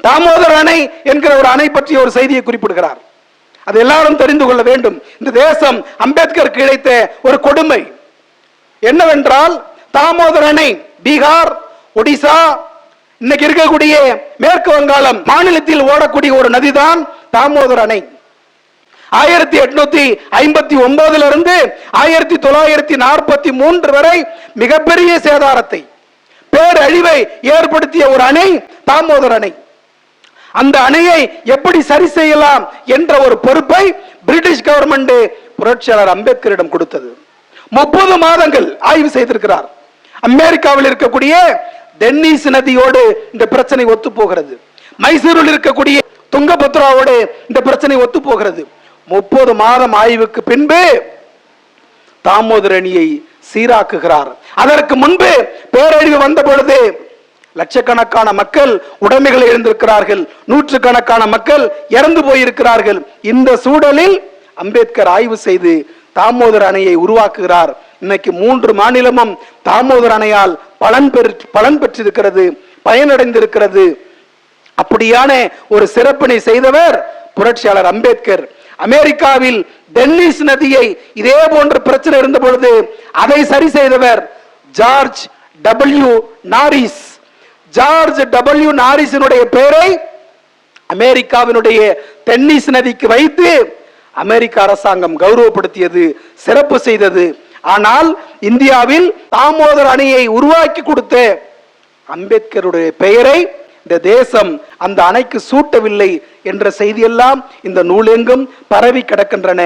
தாமோதர் அணை என்கிற ஒரு அணை பற்றிய ஒரு செய்தியை குறிப்பிடுகிறார். அது எல்லாரும் தெரிந்து கொள்ள வேண்டும். இந்த தேசம் அம்பேத்கருக்கு இழைத்த ஒரு கொடுமை என்னவென்றால், தாமோதர் அணை பீகார், ஒடிசா, இன்னைக்கு இருக்கக்கூடிய மேற்கு வங்காளம் மாநிலத்தில் ஓடக்கூடிய ஒரு நதிதான் தாமோதர் அணை. 1859 இருந்து 1943 வரை மிகப்பெரிய சேதாரத்தை, பேரழிவை ஏற்படுத்திய ஒரு அணை தாமோதர் அணை. அந்த அணையை எப்படி சரி செய்யலாம் என்ற ஒரு பொறுப்பை பிரிட்டிஷ் கவர்மெண்ட் புரட்சியாளர் அம்பேத்கரிடம் கொடுத்தது. 30 மாதங்கள் ஆய்வு செய்திருக்கிறார். அமெரிக்காவில் இருக்கக்கூடிய டென்னிஸ் நதியோடு இந்த பிரச்சனை ஒத்து போகிறது. மைசூரில் இருக்கக்கூடிய துங்கபத்ராவோடு இந்த பிரச்சனை ஒத்து போகிறது. 30 மாதம் ஆய்வுக்கு பின்பு தாமோதர் அணையை சீராக்குகிறார். அதற்கு முன்பு பேரழிவு வந்த பொழுது லட்சக்கணக்கான மக்கள் உடைமைகளை இழந்திருக்கிறார்கள், நூற்றுக்கணக்கான மக்கள் இறந்து போயிருக்கிறார்கள். இந்த சூழலில் அம்பேத்கர் ஆய்வு செய்து தாமோதர் அணையை உருவாக்குகிறார். இன்னைக்கு 3 மாநிலமும் தாமோதர் அணையால் பலன் பெற்றிருக்கிறது, பயனடைந்திருக்கிறது. அப்படியான ஒரு சிறப்பினை செய்தவர் புரட்சியாளர் அம்பேத்கர். அமெரிக்காவில் டென்னிஸ் நதியை இதே போன்ற பிரச்சனை இருந்த பொழுது அதை சரி செய்தவர் George W Norris. George W நாரிஸினுடைய பெயரை அமெரிக்காவினுடைய டென்னிஸ் நதிக்கு வைத்து அமெரிக்க அரசாங்கம் கௌரவப்படுத்தியது, சிறப்பு செய்தது. ஆனால் இந்தியாவில் தாமோதர் அணையை உருவாக்கி கொடுத்த அம்பேத்கருடைய பெயரை இந்த தேசம் அந்த அணைக்கு சூட்டவில்லை என்ற செய்தியெல்லாம் இந்த நூலெங்கும் பரவி கிடக்கின்றன.